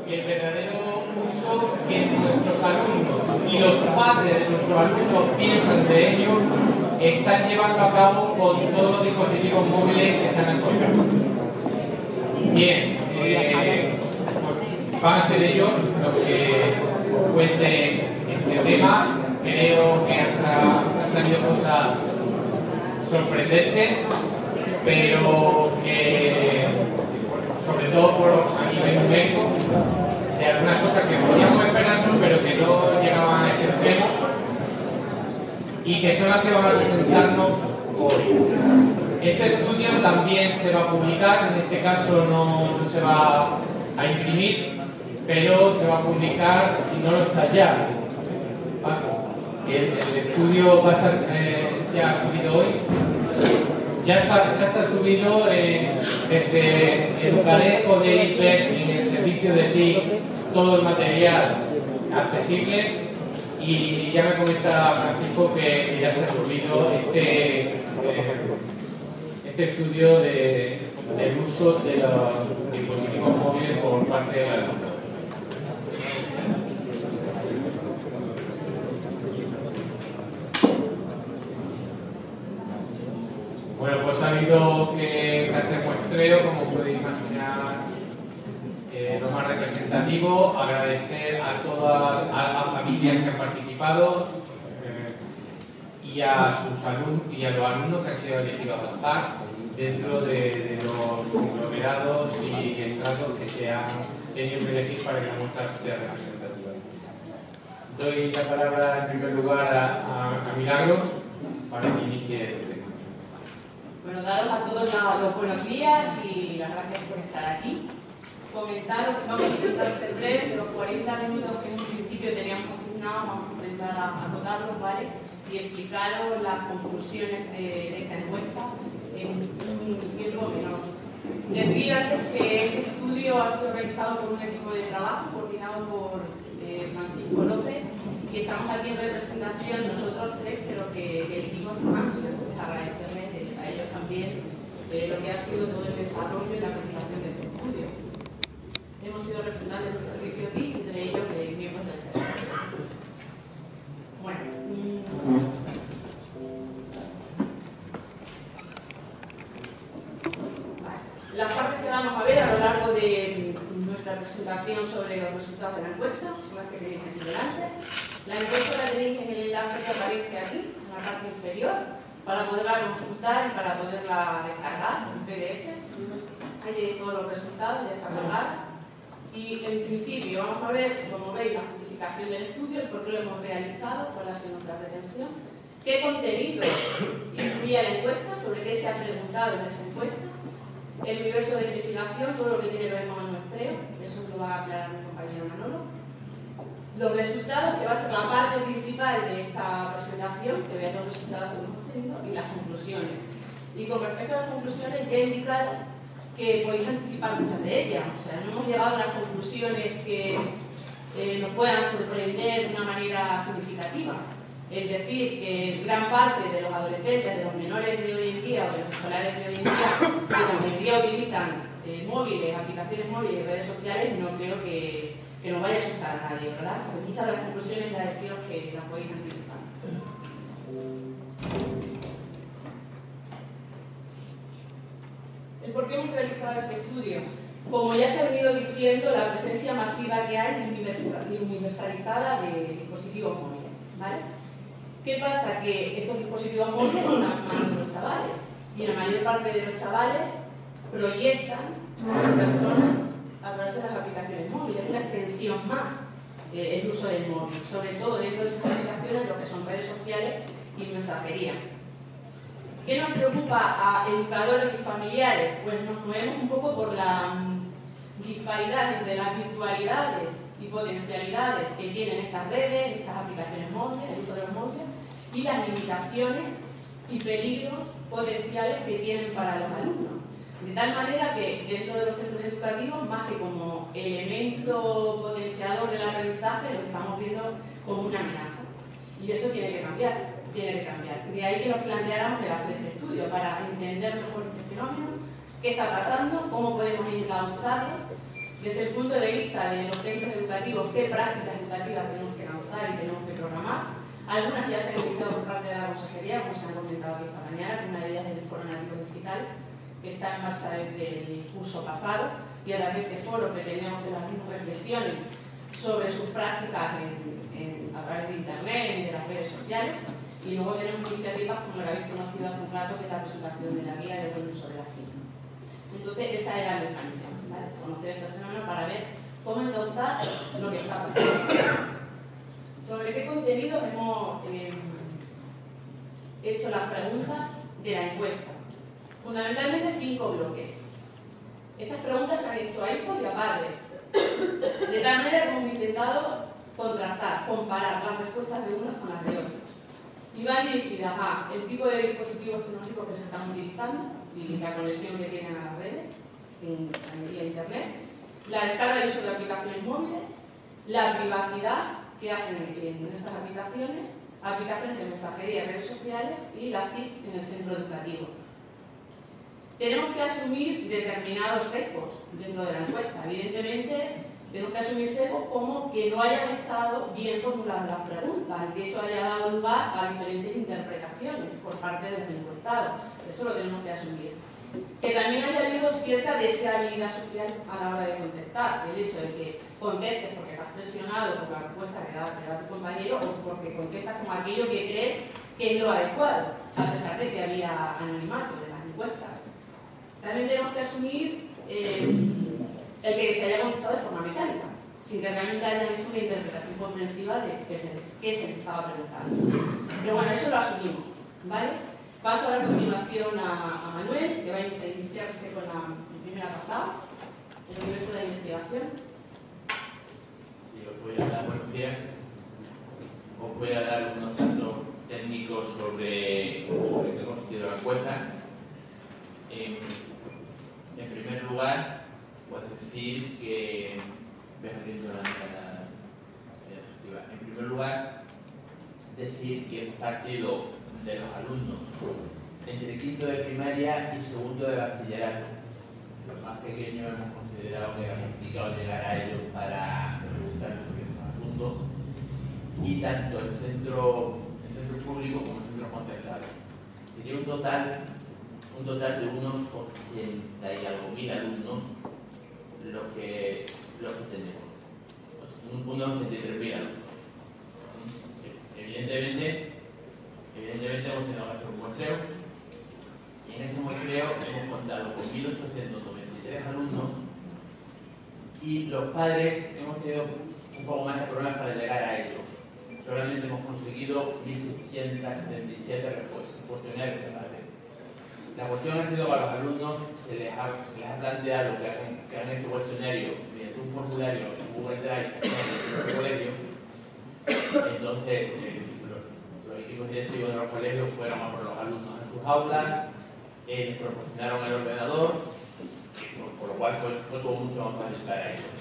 el verdadero uso que nuestros alumnos y los padres de nuestros alumnos piensan de ello están llevando a cabo con todos los dispositivos móviles que están asociados. Bien, van a ser ellos los que cuenten este tema. Creo que han salido cosas sorprendentes, pero que, sobre todo a nivel numérico, de algunas cosas que podíamos esperarnos, pero que no llegaban a ese extremo, y que son las que van a presentarnos hoy. Este estudio también se va a publicar, en este caso no se va a imprimir, pero se va a publicar si no lo está ya. El estudio va a estar ya subido hoy. Ya está subido desde Educaré, podéis ver en el servicio de TIC todo el material accesible, y ya me comenta Francisco que ya se ha subido este estudio del uso de los dispositivos móviles por parte de la alumna. Bueno, pues ha habido que hacer muestreo, como podéis imaginar, lo más representativo. Agradecer a todas las familias que han participado y a los alumnos que han sido elegidos a lanzar dentro de los conglomerados y estratos que se han tenido que elegir para que la muestra sea representativa. Doy la palabra en primer lugar a Milagros para que inicie el tema. Bueno, daros a todos los buenos días y las gracias por estar aquí. Comentaros que vamos a intentar ser breves, de los 40 minutos que en un principio teníamos asignados, vamos a intentar acotarlos, ¿vale? Y explicaros las conclusiones de esta encuesta en un tiempo menor. Decir antes que este estudio ha sido realizado por un equipo de trabajo coordinado por Francisco López, y estamos aquí en representación nosotros tres, pero que el equipo es más, entonces agradecerles a ellos también lo que ha sido todo el desarrollo y la realización de este estudio. Hemos sido representantes del servicio TIC, entre ellos miembros del CESO. Bueno, las partes que vamos a ver a lo largo de nuestra presentación sobre los resultados de la encuesta son las que tenéis aquí delante. La encuesta la tenéis en el enlace que aparece aquí, en la parte inferior, para poderla consultar y para poderla descargar en PDF. Ahí tenéis todos los resultados, ya está cargada. Y en principio vamos a ver, como veis, la justificación del estudio, el por qué lo hemos realizado, cuál ha sido nuestra pretensión, qué contenido incluía la encuesta, sobre qué se ha preguntado en esa encuesta, el universo de investigación, todo lo que tiene que ver con el muestreo, eso lo va a aclarar mi compañero Manolo, los resultados, que va a ser la parte principal de esta presentación, que vean los resultados que hemos tenido, y las conclusiones. Y con respecto a las conclusiones, ya he indicado que podéis anticipar muchas de ellas, o sea, no hemos llegado a las conclusiones que nos puedan sorprender de una manera significativa. Es decir, que gran parte de los adolescentes, de los menores de hoy en día o de los escolares de hoy en día, que la mayoría utilizan móviles, aplicaciones móviles y redes sociales, no creo que nos vaya a asustar a nadie, ¿verdad? Pues muchas de las conclusiones ya deciros que las podéis anticipar. ¿El por qué hemos realizado este estudio? Como ya se ha venido diciendo, la presencia masiva que hay y universalizada de dispositivos móviles, ¿vale? ¿Qué pasa? Que estos dispositivos móviles están en manos de los chavales, y la mayor parte de los chavales proyectan a sus personas a través de las aplicaciones móviles. Es una extensión más el uso del móvil, sobre todo dentro de esas aplicaciones, lo que son redes sociales y mensajería. ¿Qué nos preocupa a educadores y familiares? Pues nos movemos un poco por la disparidad entre las virtualidades y potencialidades que tienen estas redes, estas aplicaciones móviles, el uso de los móviles, y las limitaciones y peligros potenciales que tienen para los alumnos. De tal manera que dentro de los centros educativos, más que como elemento potenciador del aprendizaje, lo estamos viendo como una amenaza. Y eso tiene que cambiar, De ahí que nos planteáramos el hacer este estudio, para entender mejor este fenómeno, qué está pasando, cómo podemos encauzarlo desde el punto de vista de los centros educativos, qué prácticas educativas tenemos que lanzar y tenemos que programar. Algunas ya se han iniciado por parte de la consejería, como se han comentado aquí esta mañana, que una de ellas es el Foro Nativo Digital, que está en marcha desde el curso pasado, y a través de este foro pretendemos que las mismas reflexionen sobre sus prácticas a través de Internet y de las redes sociales. Y luego tenemos iniciativas como la habéis conocido hace un rato, que es la presentación de la guía de buen uso de la TIC. Entonces, esa era nuestra misión, ¿vale? Conocer este fenómeno para ver cómo endosar lo que está pasando. ¿Sobre qué contenidos hemos hecho las preguntas de la encuesta? Fundamentalmente 5 bloques. Estas preguntas se han hecho a hijos y a padres. De tal manera que hemos intentado contrastar, comparar las respuestas de unos con las de otros. Y van dirigidas a el tipo de dispositivos tecnológicos que se están utilizando y la conexión que tienen a las redes vía Internet, la descarga y uso de aplicaciones móviles, la privacidad que hacen en esas aplicaciones, aplicaciones de mensajería y redes sociales y la TIC en el centro educativo. Tenemos que asumir determinados sesgos dentro de la encuesta. Evidentemente, tenemos que asumir sesgos como que no hayan estado bien formuladas las preguntas y que eso haya dado lugar a diferentes interpretaciones por parte de los encuestados. Eso lo tenemos que asumir. Que también haya habido cierta deseabilidad social a la hora de contestar. El hecho de que contestes porque estás presionado por la respuesta que da tu compañero o porque contestas con aquello que crees que es lo adecuado, a pesar de que había anonimato en las encuestas. También tenemos que asumir el que se haya contestado de forma mecánica, sin que realmente hayan hecho una interpretación comprensiva de qué se les estaba preguntando. Pero bueno, eso lo asumimos, ¿vale? Paso a la continuación a Manuel, que va a iniciarse con el primer apartado, el universo de la investigación. Y os voy a dar, buenos días, os voy a dar unos datos técnicos sobre qué ha constituido la encuesta. En primer lugar, puedo decir que en primer lugar, decir que hemos partido de los alumnos entre quinto de primaria y segundo de bachillerato. Los más pequeños hemos considerado que era complicado llegar a ellos para preguntar sobre estos asuntos, y tanto el centro público como el centro concertado. Sería un total de unos 80 y algo mil alumnos los que tenemos. Unos 83.000 alumnos. Evidentemente hemos tenido que hacer un muestreo, y en ese muestreo hemos contado con 1.893 alumnos, y los padres hemos tenido un poco más de problemas para llegar a ellos. Solamente hemos conseguido 1.677 respuestas, cuestionarios de padres. La cuestión ha sido para los alumnos, se les ha planteado que hagan este cuestionario mediante un formulario en Google Drive en el colegio. Entonces, los equipos directivos de los colegios fueron a por los alumnos en sus aulas, les proporcionaron el ordenador, por lo cual fue todo mucho más fácil para ellos.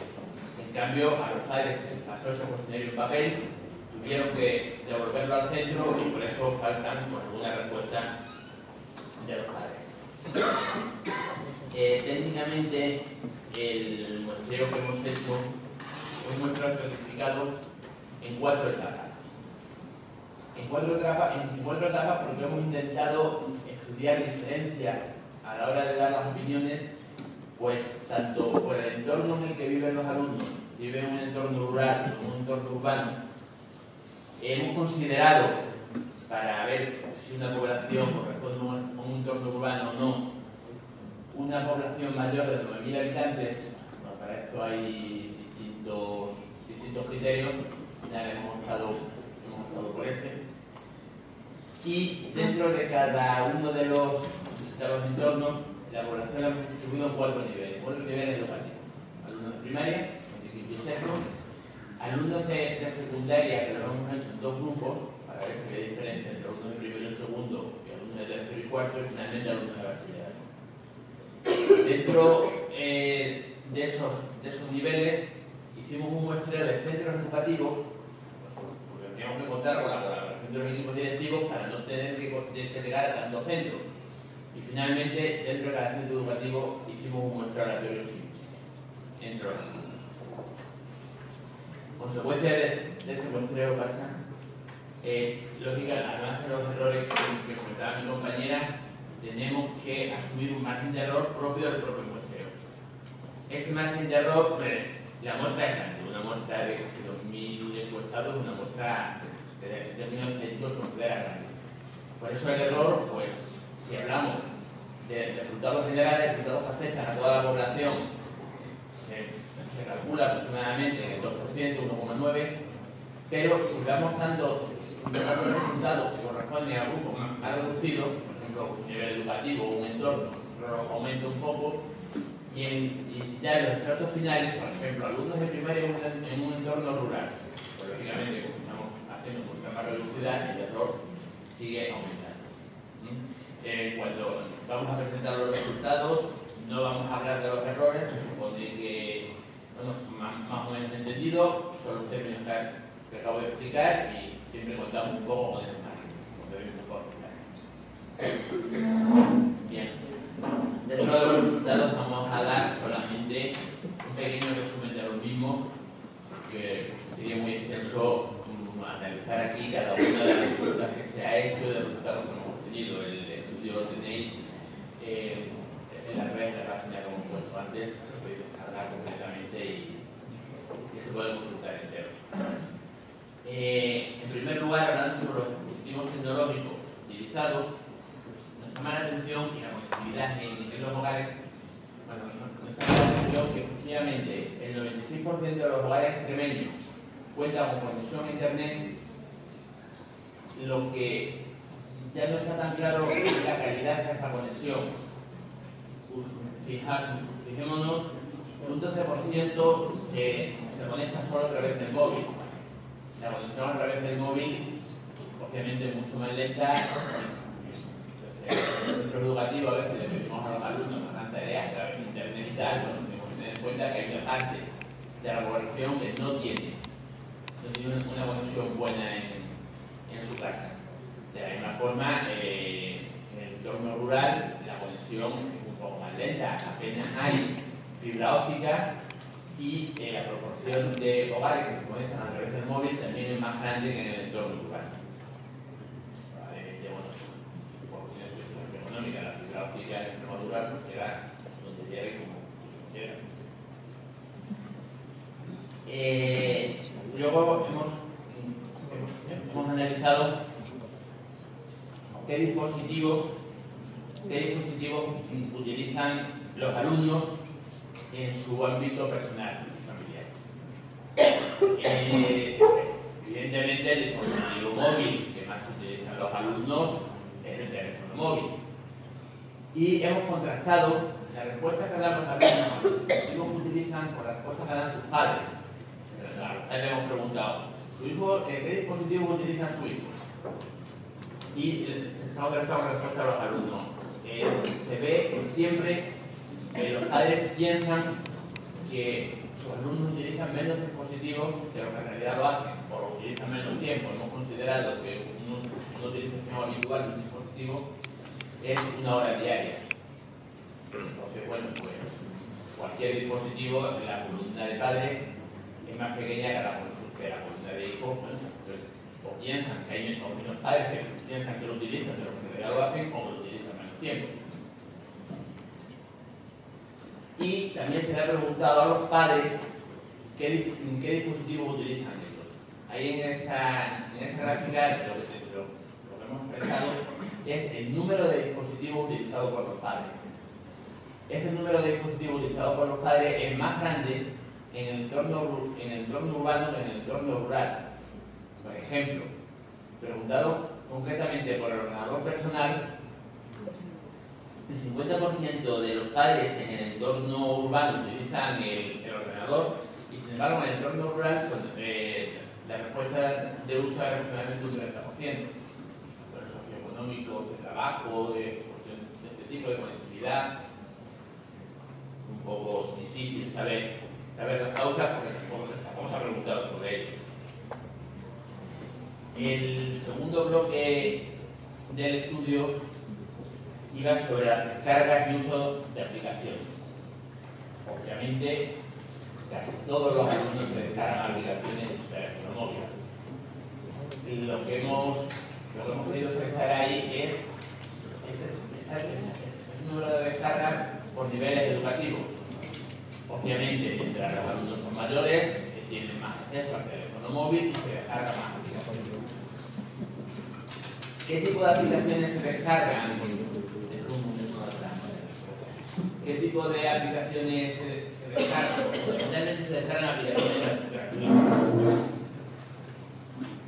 En cambio, a los padres se les pasó ese cuestionario en papel, tuvieron que devolverlo al centro, y por eso faltan algunas respuestas de los padres. Técnicamente, el muestreo que hemos hecho es un muestreo certificado en 4 etapas. En cuatro etapas porque hemos intentado estudiar diferencias a la hora de dar las opiniones, pues tanto por el entorno en el que viven los alumnos, si viven en un entorno rural o en un entorno urbano. Hemos considerado, para ver si una población corresponde a un entorno urbano o no, una población mayor de 9.000 habitantes. Bueno, para esto hay distintos criterios. Al final hemos optado por este. Y dentro de cada uno de los entornos, la población la hemos distribuido en 4 niveles. 4 niveles educativos: alumnos de primaria, de quinto y sexto; alumnos de secundaria, que los hemos hecho en 2 grupos para ver qué diferencia entre alumnos de primero y segundo y alumnos de tercero y cuarto, y finalmente alumnos de bachillerato. Dentro de esos niveles hicimos un muestreo de centros educativos, porque teníamos que contar con la colaboración de los equipos directivos para no tener que llegar a tantos centros. Y finalmente, dentro de cada centro educativo hicimos un muestreo aleatorio. entre los alumnos. Consecuencia de este muestreo pasa, lógica, además de los errores que comentaba mi compañera, tenemos que asumir un margen de error propio del propio muestreo. Ese margen de error, la muestra es grande, una muestra de casi 2.000 encuestados, una muestra de términos estadísticos considera grande. Por eso el error, pues, si hablamos de resultados generales, resultados que afectan a toda la población, se calcula aproximadamente en el 2%, 1,9%, pero si estamos dando resultados que corresponden a grupos más reducidos, por ejemplo, un nivel educativo o un entorno, aumenta un poco, y ya en los resultados finales, por ejemplo, alumnos de primaria en un entorno rural, pues lógicamente, como estamos haciendo mucha más reducida, el error sigue aumentando. Cuando vamos a presentar los resultados, no vamos a hablar de los errores, se supone que, bueno, más o menos entendido, son los términos que acabo de explicar y siempre contamos un poco con ese margen, como debemos explicar. Bien, dentro de los resultados vamos a dar solamente un pequeño resumen de los mismos, que sería muy extenso analizar aquí cada una de las preguntas que se ha hecho, de los resultados que hemos obtenido. El estudio lo tenéis en la red, en la página como he puesto antes, lo podéis descargar completamente y se puede consultar entero. En primer lugar, hablando sobre los dispositivos tecnológicos utilizados, nos llama la atención y la conectividad en los hogares. Bueno, nos llama la atención que efectivamente el 96% de los hogares extremeños cuentan con conexión a internet, lo que ya no está tan claro es la calidad de esa conexión. Fijémonos, un 12% se conecta solo a través del móvil. La conexión a través del móvil, obviamente, es mucho más lenta. En el centro educativo a veces le pedimos a los alumnos que hagan tareas a través de internet y tal, pero tenemos que tener en cuenta que hay una parte de la población que no tiene una conexión buena en su casa. De la misma forma, en el entorno rural la conexión es un poco más lenta, apenas hay fibra óptica y la proporción de hogares que se conectan a través del móvil también es más grande que en el entorno rural. Probablemente, bueno, por cuestiones económicas, la fibra óptica en el entorno rural pues llega donde llegue como llega. Luego hemos analizado qué dispositivos utilizan los alumnos en su ámbito personal y familiar. Evidentemente, el dispositivo móvil que más utilizan los alumnos es el teléfono móvil. Y hemos contrastado las respuestas que dan los alumnos a los dispositivos que utilizan con las respuestas que dan sus padres. A los padres le hemos preguntado, ¿qué dispositivo utiliza su hijo? Y estamos tratando la respuesta a los alumnos. Se ve que siempre los padres piensan que sus alumnos utilizan menos dispositivos de lo que en realidad lo hacen, o lo utilizan menos tiempo. Hemos considerado que una utilización habitual de un dispositivo es 1 hora diaria. Entonces, bueno, pues cualquier dispositivo, la columna de padres es más pequeña que la columna de hijos. O piensan que hay menos padres que piensan que lo utilizan, pero que en realidad lo hacen, o lo utilizan menos tiempo. Y también se le ha preguntado a los padres qué dispositivos utilizan ellos. Ahí en esa gráfica lo que hemos expresado es el número de dispositivos utilizados por los padres. Ese número de dispositivos utilizados por los padres es más grande en el entorno urbano que en el entorno rural. Por ejemplo, preguntado concretamente por el ordenador personal, el 50% de los padres en el entorno urbano utilizan el ordenador y, sin embargo, en el entorno rural la respuesta de uso es aproximadamente un 30%. Por el socioeconómico, de trabajo, de este tipo de conectividad, un poco difícil saber las causas porque tampoco se ha preguntado sobre ello. El segundo bloque del estudio iba sobre las descargas y uso de aplicaciones. Obviamente, casi todos los alumnos se descargan aplicaciones en su teléfono móvil. Lo que hemos querido expresar ahí es el número de descargas por niveles educativos. Obviamente, mientras los alumnos son mayores, tienen más acceso al teléfono móvil y se descargan más aplicaciones. ¿Qué tipo de aplicaciones se descargan? ¿Qué tipo de aplicaciones se descargan? Fundamentalmente se descargan aplicaciones gratuitas.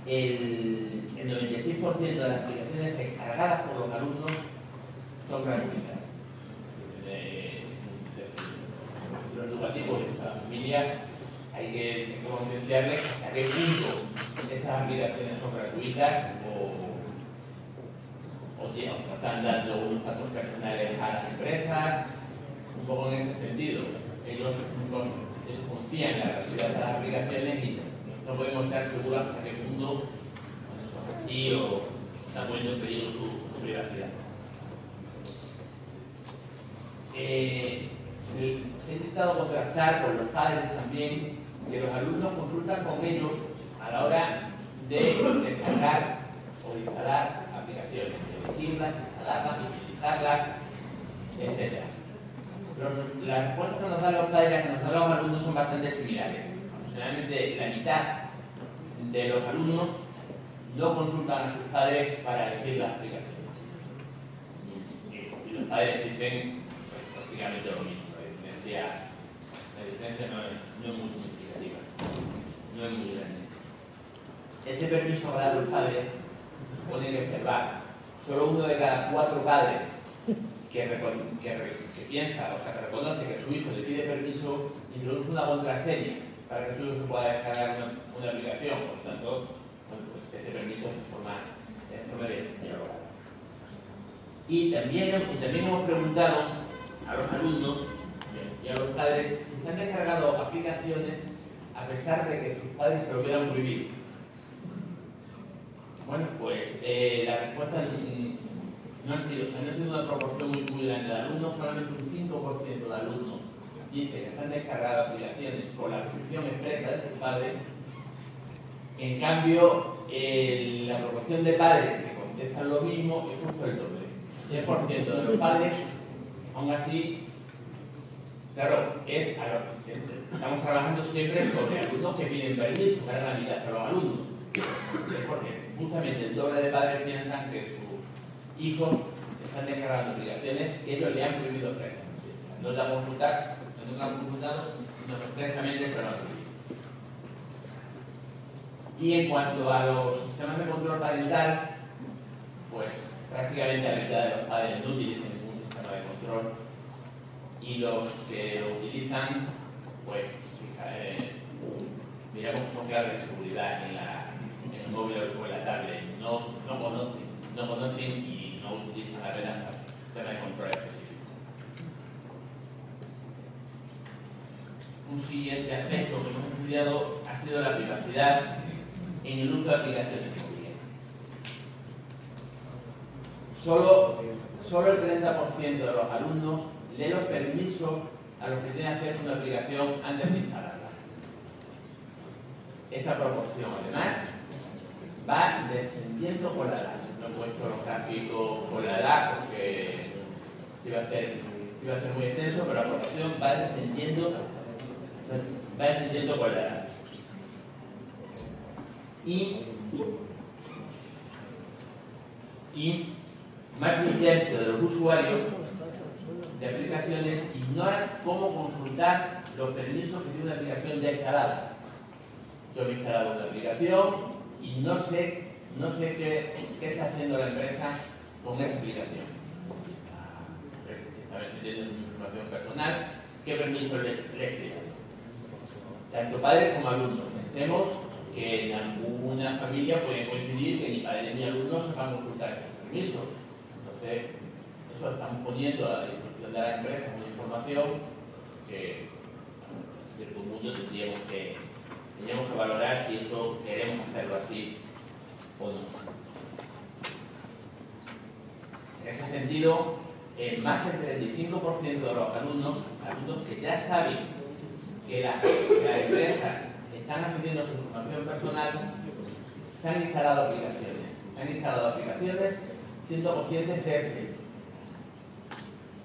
El 96% de las aplicaciones descargadas por los alumnos son gratuitas. Los educativos y la familia hay que concienciarles hasta qué punto esas aplicaciones son gratuitas o están dando unos datos personales a las empresas. Un poco en ese sentido, ellos confían en la gratuidad de las aplicaciones y no podemos estar seguros hasta qué punto eso es así o está poniendo en peligro su privacidad. Se ha intentado contrastar con los padres también que los alumnos consultan con ellos a la hora de descargar o instalar aplicaciones, elegirlas, instalarlas, utilizarlas, etc. Las respuestas que nos dan los padres y que nos dan los alumnos son bastante similares. Generalmente la mitad de los alumnos no consultan a sus padres para elegir las aplicaciones. Y los padres dicen prácticamente lo mismo. La diferencia no es muy significativa, no es muy grande. Este permiso que dan los padres supone que observar. Solo uno de cada 4 padres que piensa, o sea, que reconoce que su hijo le pide permiso, introduce una contraseña para que su hijo se pueda descargar una aplicación. Por lo tanto, bueno, pues ese permiso se forma bien dialogado. Y también hemos preguntado a los alumnos y a los padres si se han descargado aplicaciones a pesar de que sus padres se lo quieran prohibir. Bueno, pues la respuesta no ha sido una proporción muy grande de alumnos, solamente un 5% de alumnos dice que se han descargado aplicaciones con la prohibición expresa de sus padres. En cambio, la proporción de padres que contestan lo mismo es justo el doble. 10% de los padres, aún así, claro, estamos trabajando siempre sobre alumnos que piden permiso, que dan la mitad a los alumnos. Es porque justamente el doble de padres piensan que sus hijos están descargando aplicaciones que ellos le han prohibido expresamente. No la han consultado, no expresamente se lo han prohibido. Y en cuanto a los sistemas de control parental, pues prácticamente la mitad de los padres no utilizan ningún sistema de control y los que lo utilizan, pues miramos que son claves de seguridad en el móvil o en la tablet. No conocen y no utilizan apenas el sistema de control específico. Un siguiente aspecto que hemos estudiado ha sido la privacidad en el uso de aplicaciones móviles. Solo el 30% de los alumnos lee los permisos a los que tienen acceso a una aplicación antes de instalarla. Esa proporción, además, va descendiendo con la edad. No he puesto los gráficos con la edad porque iba a ser muy extenso, pero la proporción va descendiendo con la edad. Y más de un tercio de los usuarios de aplicaciones ignoran cómo consultar los permisos que tiene una aplicación ya instalada. Yo me he instalado una aplicación y no sé qué está haciendo la empresa con esa aplicación. Está metiendo mi información personal, qué permiso le pide. Tanto padres como alumnos. Pensemos que en alguna familia puede coincidir que ni padres ni alumnos sepan consultar esos permisos. Entonces, eso estamos poniendo a la disposición de las empresas una información que desde el mundo tendríamos que valorar si eso queremos hacerlo así o no. En ese sentido, más del 35% de los alumnos que ya saben que las empresas están accediendo a su información personal, se han instalado aplicaciones. Siendo conscientes de que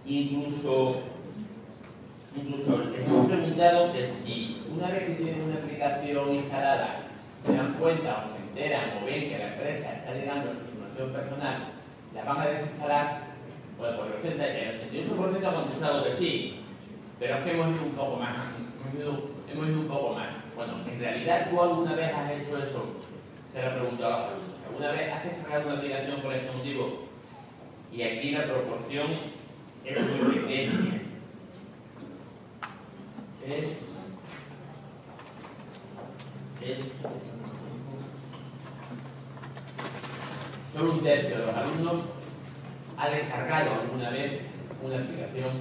incluso hemos preguntado que si una vez que tienen una aplicación instalada se dan cuenta o se enteran o ven que la empresa está llegando a su información personal, la van a desinstalar. Bueno, pues el 88% ha contestado que sí, pero es que hemos ido un poco más. Hemos ido un poco más. Bueno, en realidad, ¿tú alguna vez has hecho eso? Se lo he preguntado a los alumnos. ¿Alguna vez has descargado una aplicación por este motivo? Y aquí la proporción es muy pequeña. Solo un tercio de los alumnos ha descargado alguna vez una aplicación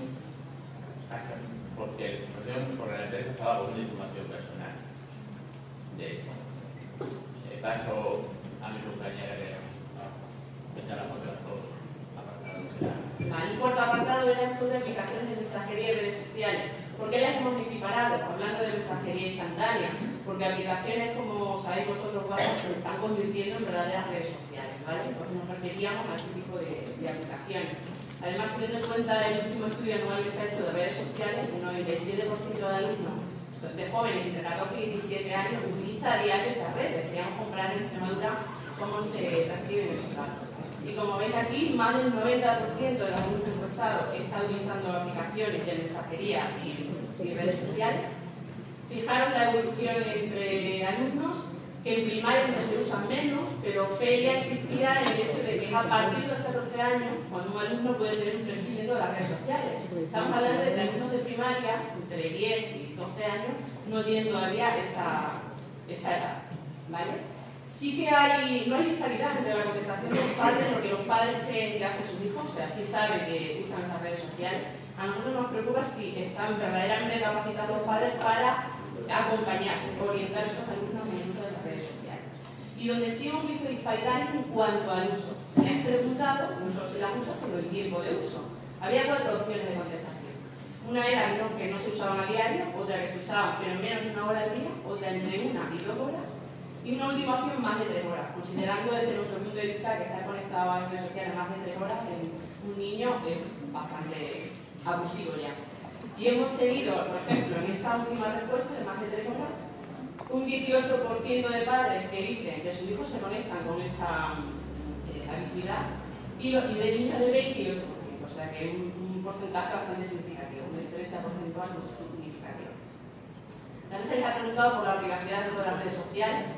porque la empresa estaba poniendo información personal. Paso a mi compañera que ya la dos apartados. El cuarto apartado era sobre aplicaciones de mensajería y redes sociales. ¿Por qué las hemos equiparado? Hablando de mensajería instantánea, porque aplicaciones, como sabéis vosotros, se están convirtiendo en verdaderas redes sociales, ¿vale? Entonces nos referíamos a este tipo de aplicaciones. Además, teniendo en cuenta el último estudio anual que se ha hecho de redes sociales, el 97% de alumnos de jóvenes entre 14 y 17 años utiliza a diario estas redes. Queríamos comparar en Extremadura cómo se transcriben esos datos. Y como veis aquí, más del 90% de los alumnos encuestados está utilizando aplicaciones de mensajería y redes sociales. Fijaros la evolución entre alumnos, que en primaria se usan menos, pero Felia insistía en el hecho de que es a partir de los 14 años cuando un alumno puede tener un perfil dentro de las redes sociales. Estamos hablando de que alumnos de primaria, entre 10 y 12 años, no tienen todavía esa edad, ¿vale? Sí que no hay disparidad entre la contestación de los padres, porque los padres creen que hacen sus hijos, o sea, sí saben que usan esas redes sociales. A nosotros nos preocupa si están verdaderamente capacitados los padres para acompañar, orientar a esos alumnos en el uso de las redes sociales. Y donde sí hemos visto disparidades en cuanto al uso. Se les ha preguntado, no solo se las usa, sino el tiempo de uso. Había 4 opciones de contestación. Una era que no se usaban a diario, otra que se usaban pero menos de 1 hora al día, otra entre 1 y 2 horas, y una última opción más de 3 horas, considerando desde nuestro punto de vista que estar conectado a las redes sociales más de 3 horas en un niño es bastante abusivo ya. Y hemos tenido, por ejemplo, en esa última respuesta de más de 3 horas, un 18% de padres que dicen que sus hijos se conectan con esta habitualidad y de niños del 28%, o sea que es un porcentaje bastante significativo, una diferencia porcentual no significativa. También se les ha preguntado por la privacidad de todas las redes sociales.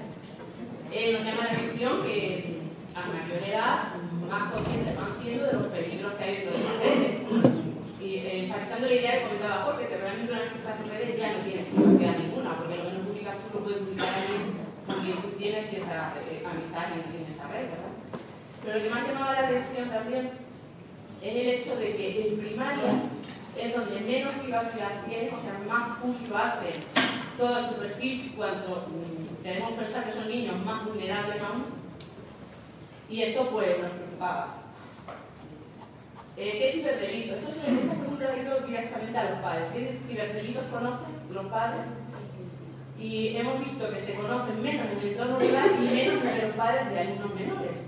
Nos llama la atención que a mayor edad más conscientes van siendo de los peligros que hay dentro de las redes. Y enfatizando la idea que comentaba Jorge, que realmente una vez que estás en redes ya no tienes privacidad ninguna, porque lo que no publicas tú lo puedes publicar alguien con quien tú tienes cierta amistad en esa red, ¿verdad? Pero lo que más llamaba la atención también es el hecho de que en primaria es donde menos privacidad tienen, o sea, más público hacen todo su perfil, cuanto tenemos que pensar que son niños más vulnerables aún, y esto pues nos preocupaba. ¿Qué ciberdelito? Esta pregunta ha ido directamente a los padres. ¿Qué ciberdelitos conocen los padres? Y hemos visto que se conocen menos en el entorno rural y menos entre los padres de alumnos menores.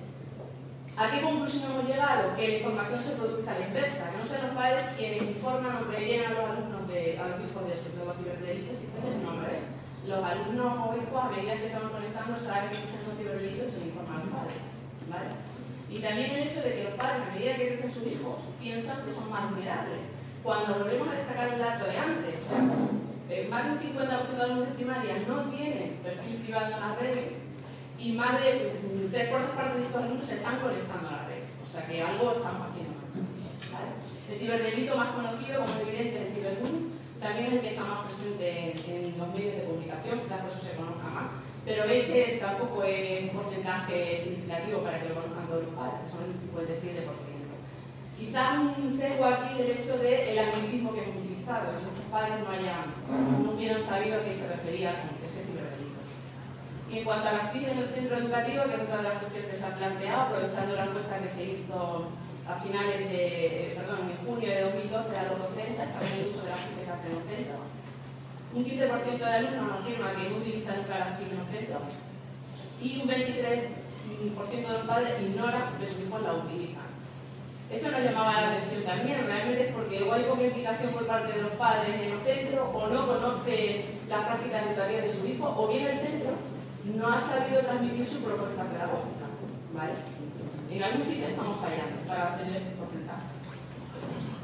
¿A qué conclusión hemos llegado? Que la información se produzca a la inversa, que no sean los padres quienes informan o previenen a los alumnos a los hijos de los ciberdelitos, sino al revés. Los alumnos o hijos, a medida que se van conectando, saben que existen los ciberdelitos y se le informan a los padres, ¿vale? Y también el hecho de que los padres, a medida que crecen sus hijos, piensan que son más vulnerables. Cuando volvemos a destacar el dato de antes, o sea, más de un 50% de alumnos de primaria no tienen perfil privado en las redes y más de 3/4 partes de estos alumnos se están conectando a la red. O sea que algo estamos haciendo mal, ¿vale? El ciberdelito más conocido, como es evidente, es el ciberbullying. También es el que está más presente en los medios de comunicación, quizás por eso se conozca más. Pero veis que tampoco es un porcentaje significativo para que lo conozcan todos los padres, son el 57%. Quizás un sesgo aquí del hecho del anglicismo que hemos utilizado, que muchos padres no hubieran sabido a qué se refería con ese ciberdelito. Y en cuanto a las crisis en el centro educativo, que es otra de las cuestiones que se ha planteado, aprovechando la encuesta que se hizo a finales en junio de 2012 a los docentes, también el uso de las crisis en los centros. Un 15% de alumnos afirma que no utilizan nunca las TIC en los centros y un 23% de los padres ignoran que sus hijos la utilizan. Esto nos llamaba la atención también, realmente es porque o hay poca implicación por parte de los padres en los centros, o no conoce las prácticas educativas de su hijo, o bien el centro no ha sabido transmitir su propuesta pedagógica, ¿vale? En algún sitio estamos fallando para obtener este porcentaje.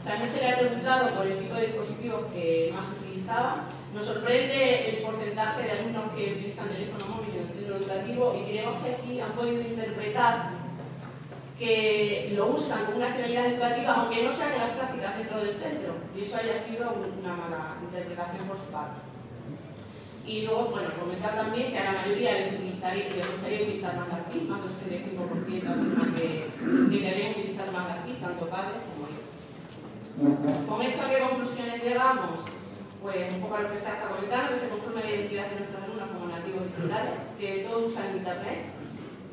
También se le ha preguntado por el tipo de dispositivos que más utilizaban. Nos sorprende el porcentaje de alumnos que utilizan teléfono móvil en el centro educativo y creemos que aquí han podido interpretar que lo usan con una finalidad educativa, aunque no sean en las prácticas dentro del centro, y eso haya sido una mala interpretación por su parte. Y luego, bueno, comentar también que a la mayoría les gustaría utilizar más las TIC, más del 75% afirma que deberían utilizar más las TIC, tanto padres como yo. Con esto, ¿a qué conclusiones llegamos? Pues un poco a lo que se está comentando, que se conforma la identidad de nuestros alumnos como nativos digitales, que todos usan internet,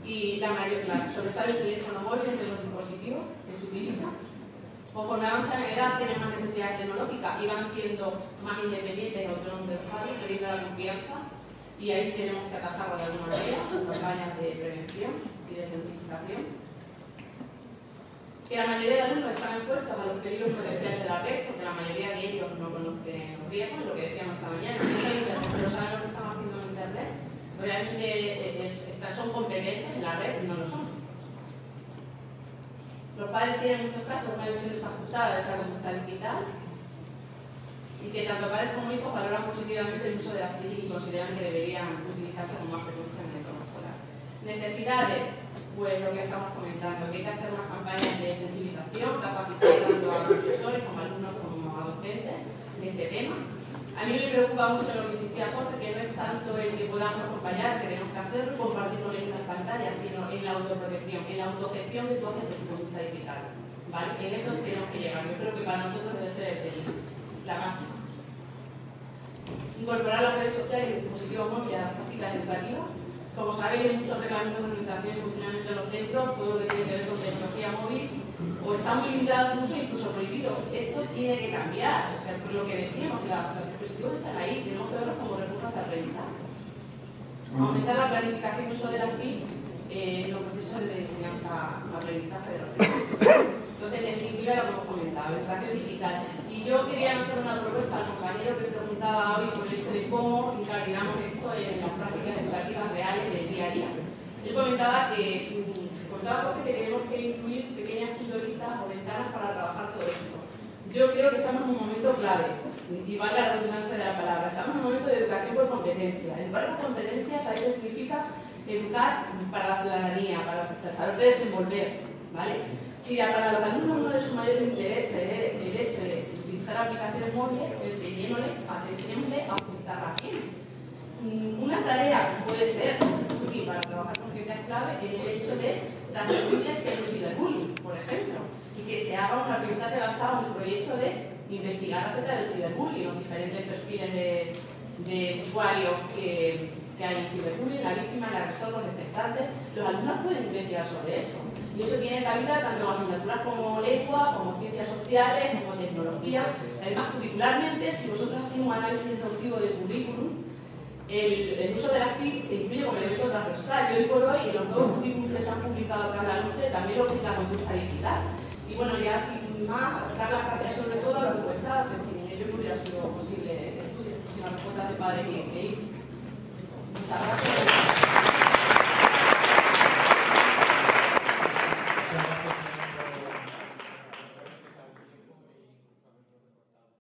y la mayor, sobresale el teléfono móvil entre los dispositivos que se utilizan. Conforme avanzan en edad, tienen más necesidades tecnológicas y van siendo más independientes y autónomos de los padres, perdiendo la confianza, y ahí tenemos que atajarlo de alguna manera con campañas de prevención y de sensibilización. Que la mayoría de alumnos están expuestos a los peligros potenciales de la red, porque la mayoría de ellos no conocen los riesgos, lo que decíamos esta mañana, pero saben lo que están haciendo en internet. Realmente son competentes en la red y no lo son. Los padres tienen en muchos casos una visión desajustada de esa conducta digital y que tanto padres como hijos valoran positivamente el uso de las TIC y consideran que deberían utilizarse con más frecuencia en el entorno escolar. Necesidades, pues lo que estamos comentando, que hay que hacer unas campañas de sensibilización, capacitar tanto a profesores como a alumnos como a docentes de este tema. A mí me preocupa mucho lo que insistía Jorge, que no es tanto el que podamos acompañar, que tenemos que hacerlo y compartir con ellos las pantallas, sino en la autoprotección, en la autogestión de tu conducta digital. ¿Vale? En eso tenemos que llegar. Yo creo que para nosotros debe ser la máxima. Incorporar las redes sociales y dispositivos móviles a las prácticas educativas. Como sabéis, hay muchos reglamentos de organización y funcionamiento de los centros, todo lo que tiene que ver con tecnología móvil, o está muy limitado su uso, incluso prohibido. Eso tiene que cambiar. O sea, por lo que decíamos, que los dispositivos están ahí, tenemos que verlos como recursos de aprendizaje. Aumentar la planificación y uso de las TIC en los procesos de enseñanza-aprendizaje de los centros. Entonces, en definitiva, lo que hemos comentado, educación digital. Y yo quería hacer una propuesta al compañero que preguntaba hoy por el hecho de cómo incardinamos esto en las prácticas educativas reales del día a día. Yo comentaba que tenemos que incluir pequeñas pildoritas o ventanas para trabajar todo esto. Yo creo que estamos en un momento clave, y vale la redundancia de la palabra, estamos en un momento de educación por competencia. Educar por competencia, ¿sabéis qué significa? Educar para la ciudadanía, para saber desenvolver, ¿vale? Si para los alumnos no es su mayor interés el hecho de utilizar aplicaciones móviles, enseñémosles a utilizarlas bien. Una tarea puede ser útil para trabajar con gente clave es el hecho de transmitirles que es el ciberbullying, por ejemplo, y que se haga un aprendizaje basado en el proyecto de investigar acerca del ciberbullying, los diferentes perfiles de usuarios que hay en ciberbullying, la víctima, el agresor, los expectantes. Los alumnos pueden investigar sobre eso. Y eso tiene cabida tanto en asignaturas como lengua, como ciencias sociales, como tecnología. Además, curricularmente, si vosotros hacéis un análisis exhaustivo del currículum, el uso de las TIC se incluye como elemento transversal. Y hoy por hoy, en los nuevos currículums que se han publicado tras la LOMCE, también lo que es la conducta digital. Y bueno, ya sin más, dar las gracias sobre todo a los encuestados, que sin ello no hubiera sido posible el estudio, sin la respuesta de padres y hijos. Muchas gracias.